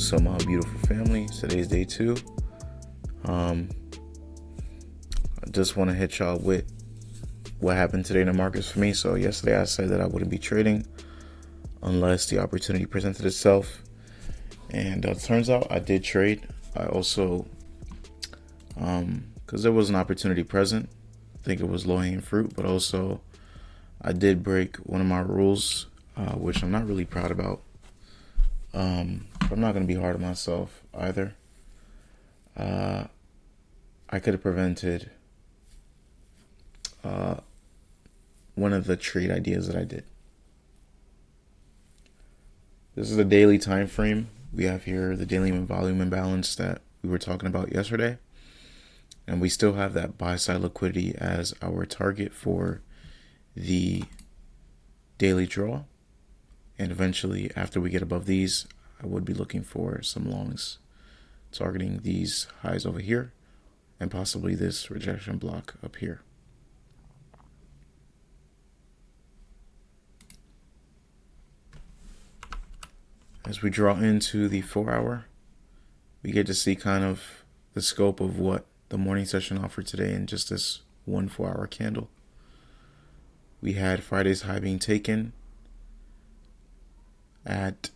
So my beautiful family, today's day 2. I just want to hit y'all with what happened today in the markets for me. So yesterday I said that I wouldn't be trading unless the opportunity presented itself, and turns out I did trade. I also, because there was an opportunity present, I think it was low-hanging fruit, but also I did break one of my rules, which I'm not really proud about. But I'm not going to be hard on myself either. I could have prevented one of the trade ideas that I did. This is a daily time frame. We have here the daily volume imbalance that we were talking about yesterday. And we still have that buy side liquidity as our target for the daily draw. And eventually, after we get above these, I would be looking for some longs targeting these highs over here and possibly this rejection block up here. As we draw into the 4 hour, we get to see kind of the scope of what the morning session offered today in just this 1 4 hour candle. We had Friday's high being taken at,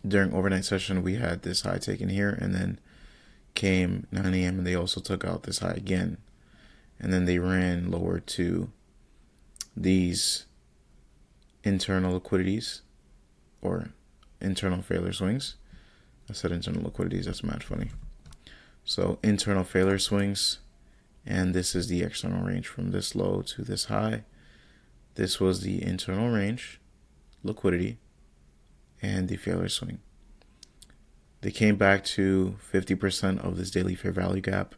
during overnight session, we had this high taken here, and then came 9 a.m. and they also took out this high again. And then they ran lower to these internal liquidities or internal failure swings. I said internal liquidities, that's mad funny. So internal failure swings, and this is the external range from this low to this high. This was the internal range, liquidity, and the failure swing. They came back to 50% of this daily fair value gap,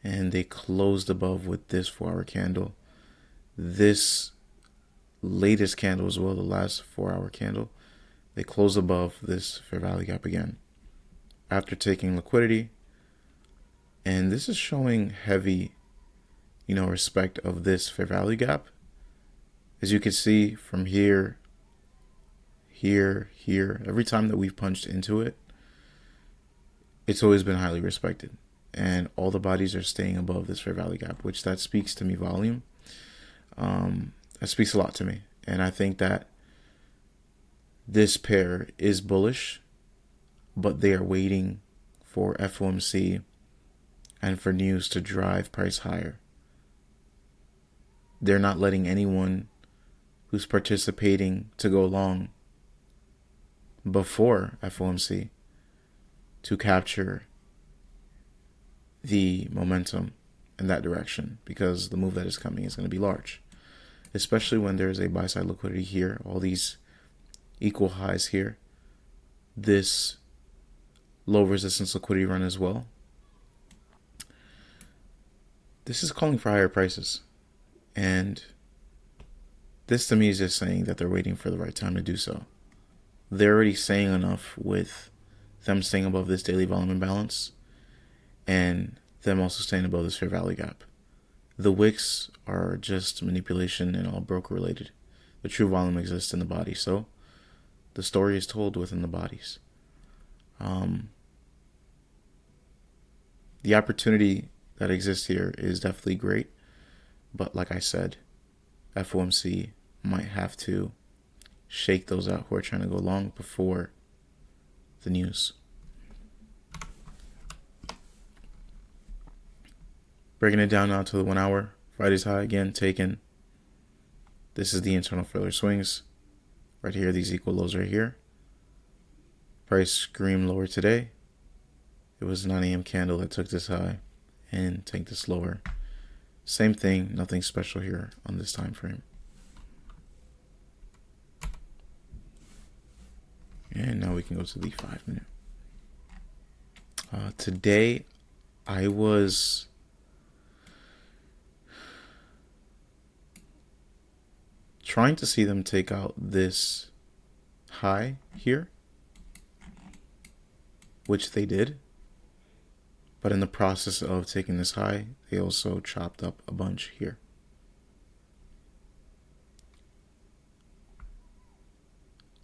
and they closed above with this 4 hour candle. This latest candle as well, the last 4 hour candle, they closed above this fair value gap again after taking liquidity. And this is showing heavy, respect of this fair value gap. As you can see from here, every time that we've punched into it, it's always been highly respected. And all the bodies are staying above this fair value gap, which that speaks to me volume. That speaks a lot to me. And I think that this pair is bullish, but they are waiting for FOMC and for news to drive price higher. They're not letting anyone who's participating to go long before FOMC to capture the momentum in that direction, because the move that is coming is going to be large, especially when there's a buy side liquidity here, all these equal highs here, this low resistance liquidity run as well. This is calling for higher prices, and this to me is just saying that they're waiting for the right time to do so. They're already saying enough with them staying above this daily volume imbalance and them also staying above this fair value gap. The wicks are just manipulation and all broker related. The true volume exists in the body, so the story is told within the bodies. The opportunity that exists here is definitely great, but like I said, FOMC might have to shake those out who are trying to go long before the news. Breaking it down now to the 1 hour, Friday's high again taken. This is the internal failure swings. Right here, these equal lows right here. Price screamed lower today. It was a 9 a.m. candle that took this high and tanked this lower. Same thing, nothing special here on this time frame. And now we can go to the 5 minute. Today, I was trying to see them take out this high here, which they did. But in the process of taking this high, they also chopped up a bunch here.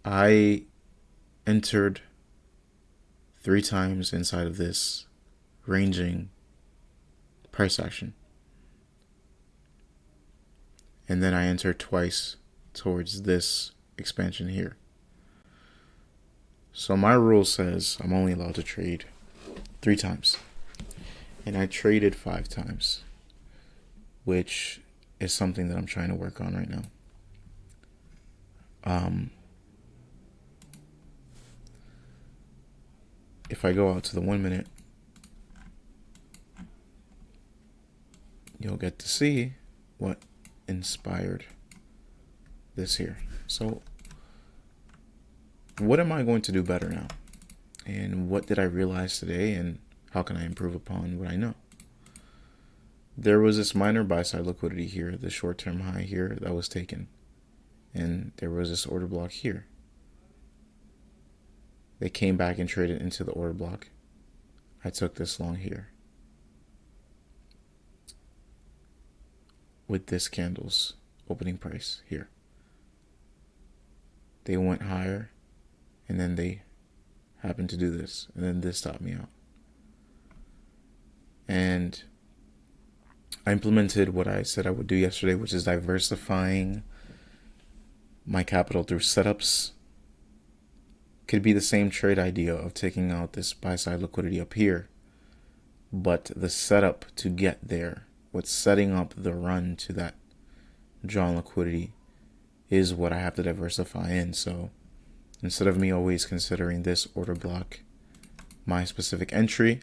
I entered 3 times inside of this ranging price action. And then I entered twice towards this expansion here. So my rule says I'm only allowed to trade 3 times. And I traded 5 times, which is something that I'm trying to work on right now. If I go out to the 1 minute, you'll get to see what inspired this here. So what am I going to do better now? And what did I realize today, and how can I improve upon what I know? There was this minor buy-side liquidity here, the short-term high here that was taken. And there was this order block here. They came back and traded into the order block. I took this long here with this candle's opening price here. They went higher, and then they happened to do this, and then this stopped me out. And I implemented what I said I would do yesterday, which is diversifying my capital through setups. Could be the same trade idea of taking out this buy-side liquidity up here, but the setup to get there, what's setting up the run to that drawn liquidity, is what I have to diversify in. So instead of me always considering this order block my specific entry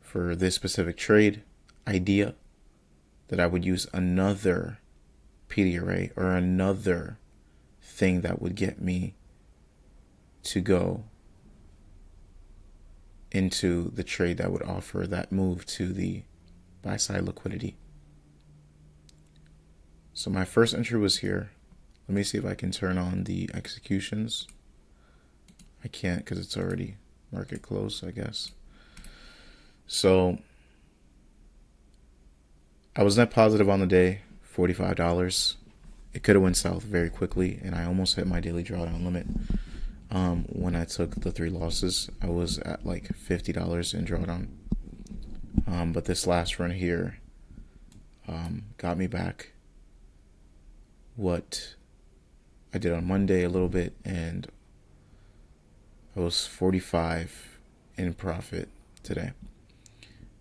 for this specific trade idea, that I would use another PD array or another thing that would get me to go into the trade that would offer that move to the buy side liquidity. So my first entry was here. Let me see if I can turn on the executions. I can't because it's already market close, I guess. So I was net positive on the day, $45. It could have went south very quickly, and I almost hit my daily drawdown limit. When I took the 3 losses, I was at like $50 in drawdown. But this last run here got me back what I did on Monday a little bit, and I was 45 in profit today,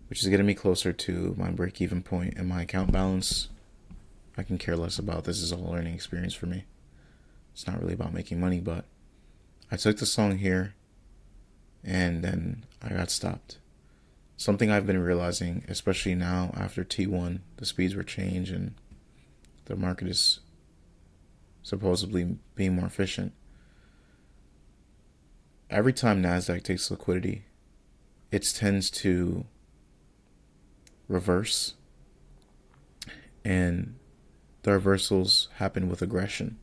which is getting me closer to my break-even point and my account balance. I can care less about this. Is all learning experience for me. It's not really about making money, but I took the song here and then I got stopped. Something I've been realizing, especially now after T1, the speeds were changed and the market is supposedly being more efficient. Every time NASDAQ takes liquidity, it tends to reverse, and the reversals happen with aggression.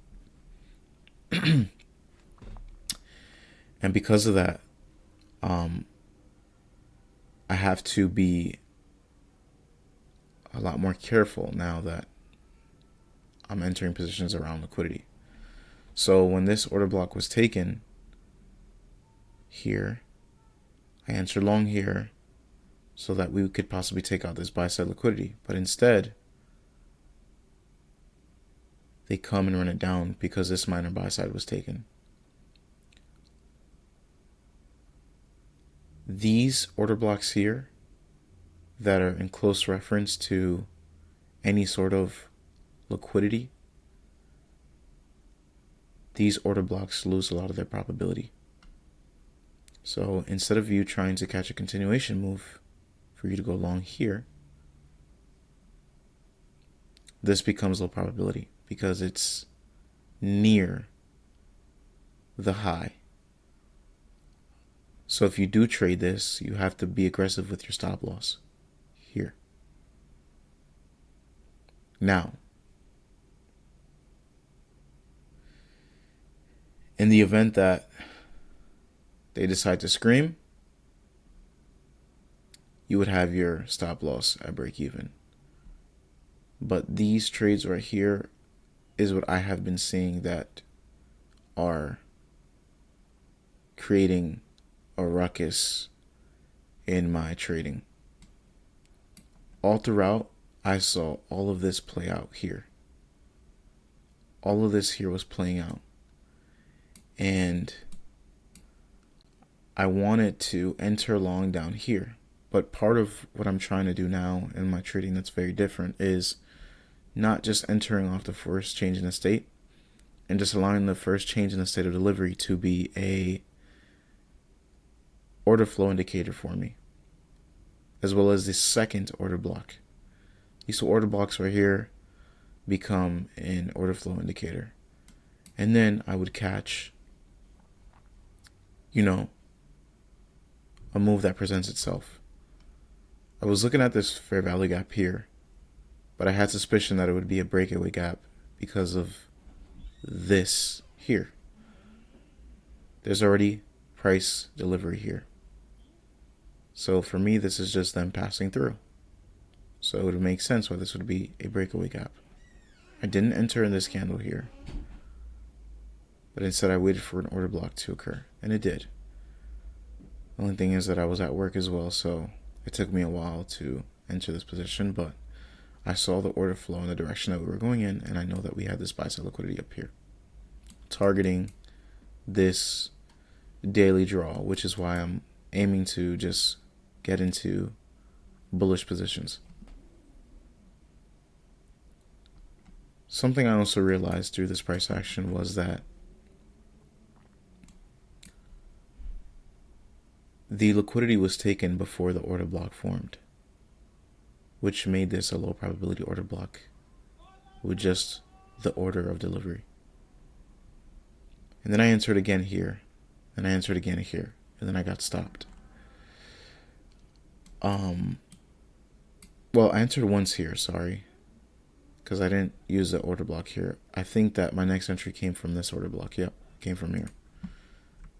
And because of that, I have to be a lot more careful now that I'm entering positions around liquidity. So when this order block was taken here, I entered long here so that we could possibly take out this buy-side liquidity. But instead, they come and run it down because this minor buy-side was taken. These order blocks here that are in close reference to any sort of liquidity, these order blocks lose a lot of their probability. So instead of you trying to catch a continuation move for you to go long here, this becomes low probability because it's near the high. So if you do trade this, you have to be aggressive with your stop loss here. Now, in the event that they decide to scream, you would have your stop loss at break even. But these trades right here is what I have been seeing that are creating a ruckus in my trading. All throughout, I saw all of this play out here. All of this here was playing out. And I wanted to enter long down here. But part of what I'm trying to do now in my trading that's very different is not just entering off the first change in the state and just allowing the first change in the state of delivery to be a order flow indicator for me, as well as the second order block. These two order blocks right here become an order flow indicator. And then I would catch, a move that presents itself. I was looking at this fair value gap here, but I had suspicion that it would be a breakaway gap because of this here. There's already price delivery here. So for me, this is just them passing through. So it would make sense why this would be a breakaway gap. I didn't enter in this candle here, but instead I waited for an order block to occur, and it did. The only thing is that I was at work as well, so it took me a while to enter this position, but I saw the order flow in the direction that we were going in, and I know that we had this buy side liquidity up here, targeting this daily draw, which is why I'm aiming to just get into bullish positions. Something I also realized through this price action was that the liquidity was taken before the order block formed, which made this a low probability order block with just the order of delivery. And then I entered again here, and I entered again here, and then I got stopped. Well, I entered once here, sorry, because I didn't use the order block here. I think that my next entry came from this order block. Yep, it came from here.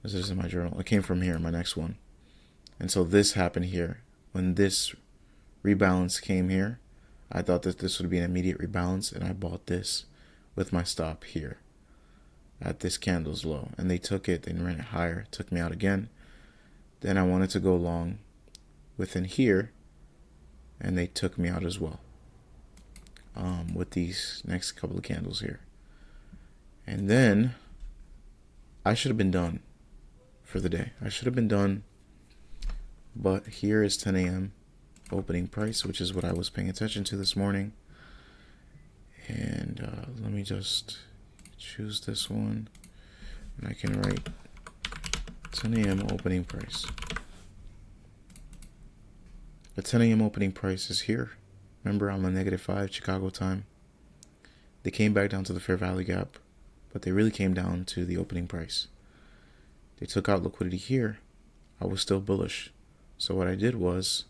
This is in my journal. It came from here, my next one. And so this happened here. When this rebalance came here, I thought that this would be an immediate rebalance, and I bought this with my stop here at this candle's low. And they took it, they ran it higher, took me out again. Then I wanted to go long within here, and they took me out as well with these next couple of candles here. And then I should have been done for the day. I should have been done, but here is 10 a.m. opening price, which is what I was paying attention to this morning. And let me just choose this one, and I can write 10 a.m. opening price. The 10 a.m. opening price is here. Remember, I'm on -5 Chicago time. They came back down to the fair value gap, but they really came down to the opening price. They took out liquidity here. I was still bullish. So what I did was,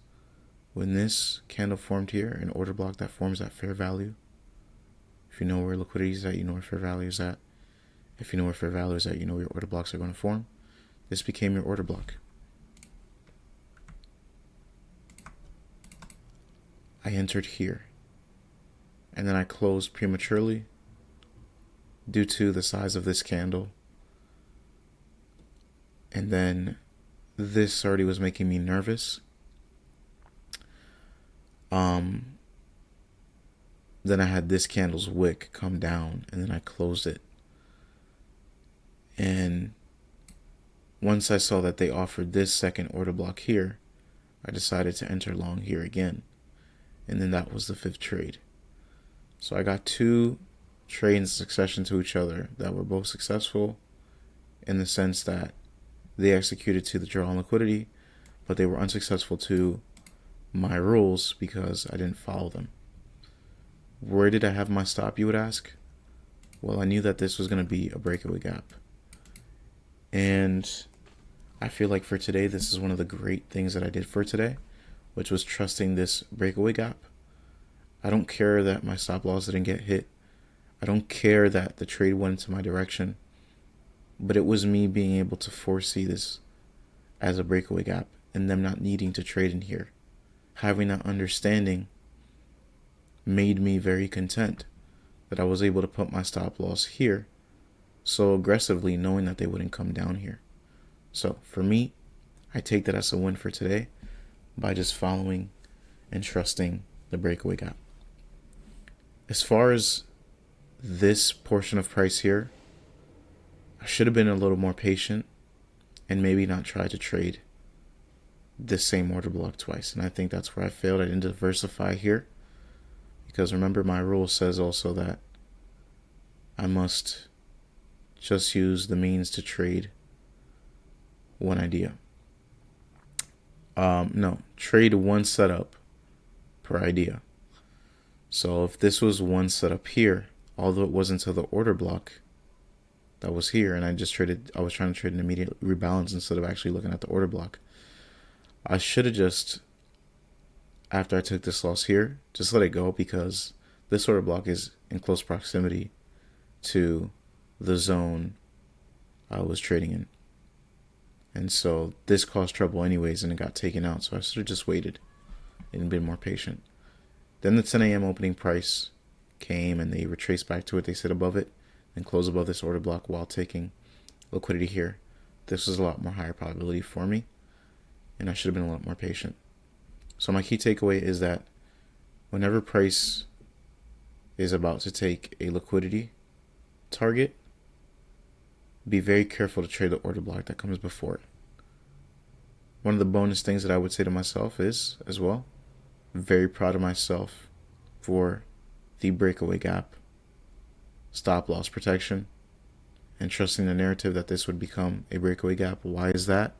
when this candle formed here, an order block that forms at fair value, if you know where liquidity is at, you know where fair value is at. If you know where fair value is at, you know where your order blocks are going to form. This became your order block. I entered here, and then I closed prematurely due to the size of this candle. And then this already was making me nervous. Then I had this candle's wick come down, and then I closed it. And once I saw that they offered this second order block here, I decided to enter long here again. And then that was the fifth trade. So I got two trades in succession to each other that were both successful in the sense that they executed to the draw on liquidity, but they were unsuccessful to my rules because I didn't follow them. Where did I have my stop, you would ask? Well, I knew that this was going to be a breakaway gap. And I feel like for today, this is one of the great things that I did for today, which was trusting this breakaway gap. I don't care that my stop loss didn't get hit. I don't care that the trade went into my direction. But it was me being able to foresee this as a breakaway gap and them not needing to trade in here. Having that understanding made me very content that I was able to put my stop loss here so aggressively, knowing that they wouldn't come down here. So for me, I take that as a win for today by just following and trusting the breakaway gap. As far as this portion of price here, I should have been a little more patient and maybe not try to trade this same order block twice. And I think that's where I failed. I didn't diversify here because remember, my rule says also that I must just use the means to trade one idea. No, trade one setup per idea. So if this was one setup here, although it wasn't to the order block that was here, and I was trying to trade an immediate rebalance instead of actually looking at the order block. I should have just, after I took this loss here, just let it go because this order block is in close proximity to the zone I was trading in. And so this caused trouble anyways, and it got taken out. So I should have just waited and been more patient. Then the 10 a.m. opening price came and they retraced back to it. They sit above it and close above this order block while taking liquidity here. This was a lot more higher probability for me, and I should have been a lot more patient. So my key takeaway is that whenever price is about to take a liquidity target, be very careful to trade the order block that comes before it. One of the bonus things that I would say to myself is, as well, very proud of myself for the breakaway gap, stop loss protection, and trusting the narrative that this would become a breakaway gap. Why is that?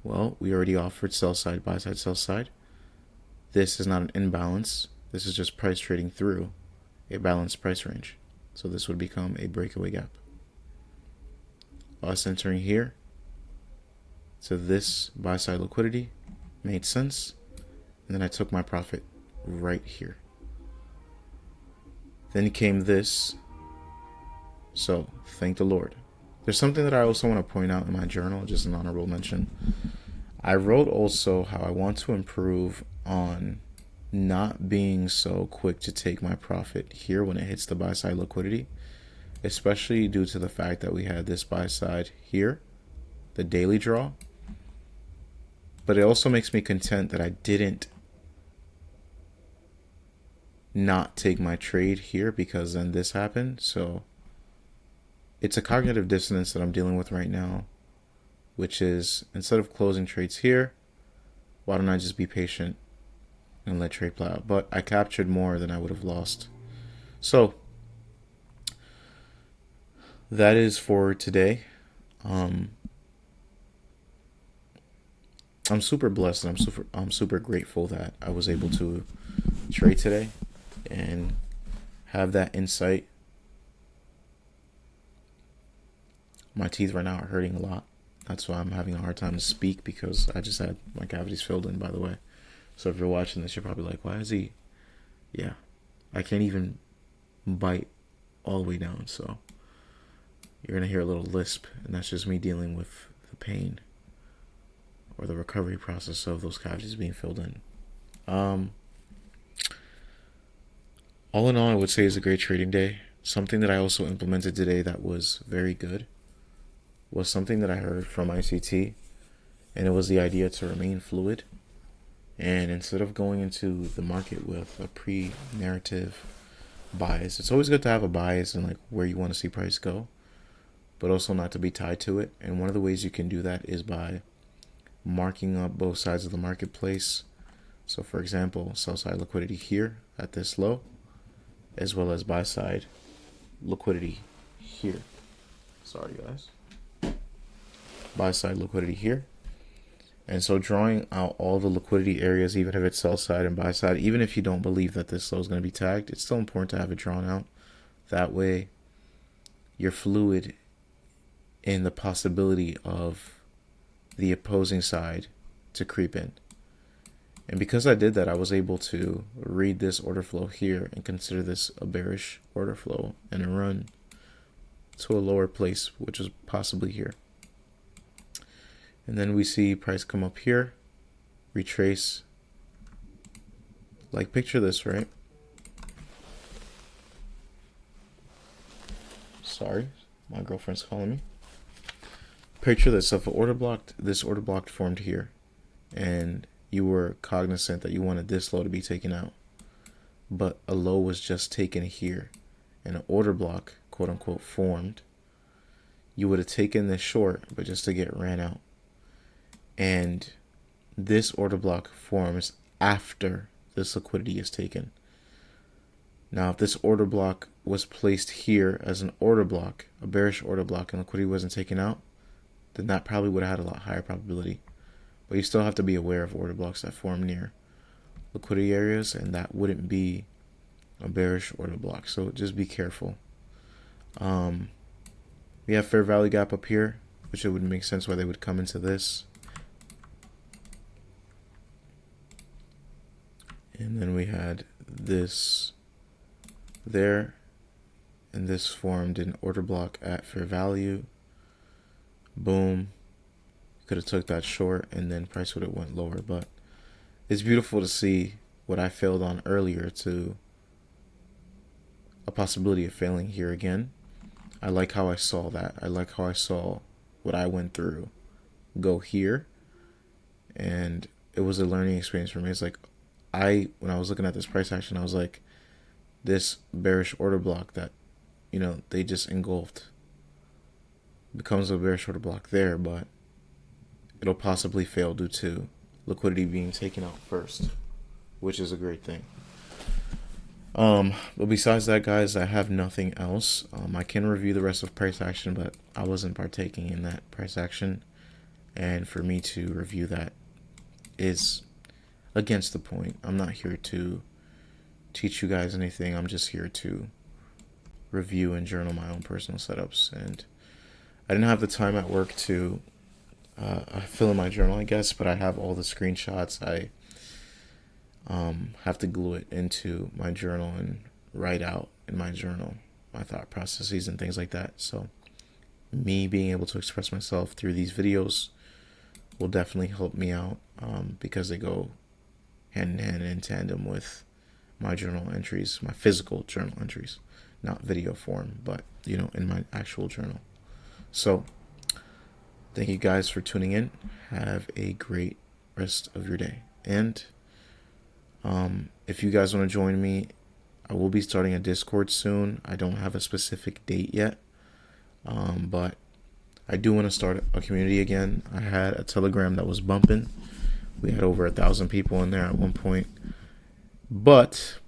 Well, we already offered sell side, buy side, sell side. This is not an imbalance. This is just price trading through a balanced price range. So this would become a breakaway gap. Us entering here to this buy side liquidity made sense, and then I took my profit right here. Then came this. So thank the Lord. There's something that I also want to point out in my journal, just an honorable mention. I wrote also how I want to improve on not being so quick to take my profit here when it hits the buy side liquidity, especially due to the fact that we had this buy side here, the daily draw. But it also makes me content that I didn't not take my trade here because then this happened. So it's a cognitive dissonance that I'm dealing with right now, which is instead of closing trades here, why don't I just be patient and let trade play out? But I captured more than I would have lost. So that is for today. I'm super blessed and I'm super grateful that I was able to trade today and have that insight. My teeth right now are hurting a lot. That's why I'm having a hard time to speak, because I just had my cavities filled in, by the way. So if you're watching this, you're probably like, why is he? Yeah, I can't even bite all the way down. So you're going to hear a little lisp, and that's just me dealing with the pain or the recovery process of those cavities being filled in. All in all, I would say it's a great trading day. Something that I also implemented today that was very good was something that I heard from ICT, and it was the idea to remain fluid. And instead of going into the market with a pre-narrative bias, it's always good to have a bias in like where you want to see price go, but also not to be tied to it. And one of the ways you can do that is by marking up both sides of the marketplace. So for example, sell side liquidity here at this low, as well as buy side liquidity here. Sorry guys. Buy side liquidity here. And so drawing out all the liquidity areas, even if it's sell side and buy side, even if you don't believe that this low is going to be tagged, it's still important to have it drawn out. That way you're fluid in the possibility of the opposing side to creep in. And because I did that, I was able to read this order flow here and consider this a bearish order flow and a run to a lower place, which was possibly here. And then we see price come up here, retrace. Like picture this, right? Sorry, my girlfriend's calling me. Picture this: if this order block formed here, and you were cognizant that you wanted this low to be taken out, but a low was just taken here, and an order block, quote unquote, formed, you would have taken this short, but just to get ran out. And this order block forms after this liquidity is taken. Now, if this order block was placed here as an order block, a bearish order block, and liquidity wasn't taken out, then that probably would have had a lot higher probability. But you still have to be aware of order blocks that form near liquidity areas, and that wouldn't be a bearish order block. So just be careful. We have fair value gap up here, which it would make sense why they would come into this. And then we had this there, and this formed an order block at fair value. Boom. Could have took that short, and then price would have went lower. But it's beautiful to see what I failed on earlier to a possibility of failing here again. I like how I saw that. I like how I saw what I went through go here, and it was a learning experience for me. It's like when I was looking at this price action, I was like, this bearish order block that, you know, they just engulfed becomes a bearish order block there, but it'll possibly fail due to liquidity being taken out first, which is a great thing. But besides that, guys, I have nothing else. I can review the rest of price action, but I wasn't partaking in that price action, and for me to review that is against the point. I'm not here to teach you guys anything. I'm just here to review and journal my own personal setups, and I didn't have the time at work to fill in my journal, I guess, but I have all the screenshots. I have to glue it into my journal and write out in my journal my thought processes and things like that. So me being able to express myself through these videos will definitely help me out, because they go hand in hand and in tandem with my journal entries, my physical journal entries, not video form, but, you know, in my actual journal. So thank you guys for tuning in. Have a great rest of your day. And if you guys want to join me, I will be starting a Discord soon. I don't have a specific date yet, but I do want to start a community again. I had a Telegram that was bumping. We had over 1,000 people in there at one point, but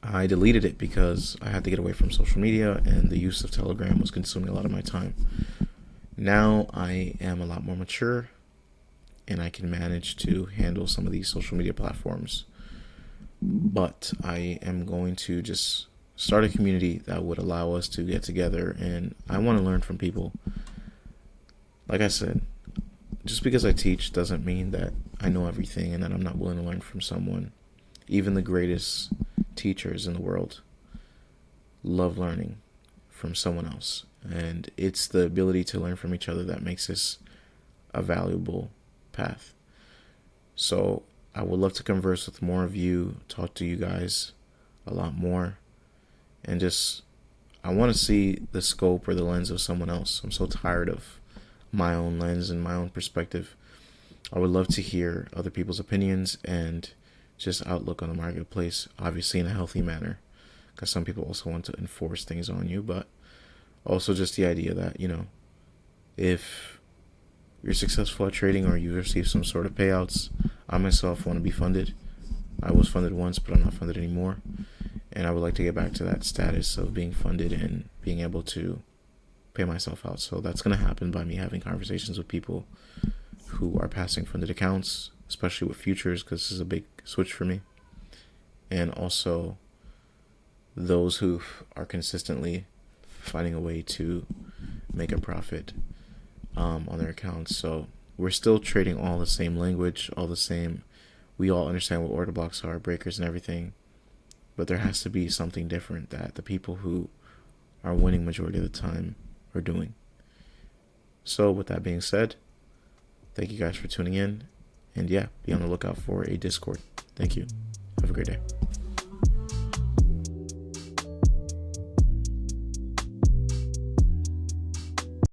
I deleted it because I had to get away from social media, and the use of Telegram was consuming a lot of my time. Now I am a lot more mature, and I can manage to handle some of these social media platforms. But I am going to just start a community that would allow us to get together, and I want to learn from people. Like I said, just because I teach doesn't mean that I know everything and that I'm not willing to learn from someone. Even the greatest teachers in the world love learning from someone else, and it's the ability to learn from each other that makes this a valuable path. So I would love to converse with more of you, talk to you guys a lot more, and just I want to see the scope or the lens of someone else. I'm so tired of my own lens and my own perspective. I would love to hear other people's opinions and just outlook on the marketplace, obviously in a healthy manner, because some people also want to enforce things on you, but also just the idea that, you know, if you're successful at trading or you receive some sort of payouts, I myself want to be funded. I was funded once, but I'm not funded anymore, and I would like to get back to that status of being funded and being able to pay myself out. So that's going to happen by me having conversations with people who are passing funded accounts, especially with futures, because this is a big switch for me, and also those who are consistently finding a way to make a profit on their accounts. So we're still trading all the same language, all the same. We all understand what order blocks are, breakers and everything, but there has to be something different that the people who are winning majority of the time are doing. So with that being said, thank you guys for tuning in, and yeah, be on the lookout for a Discord. Thank you. Have a great day.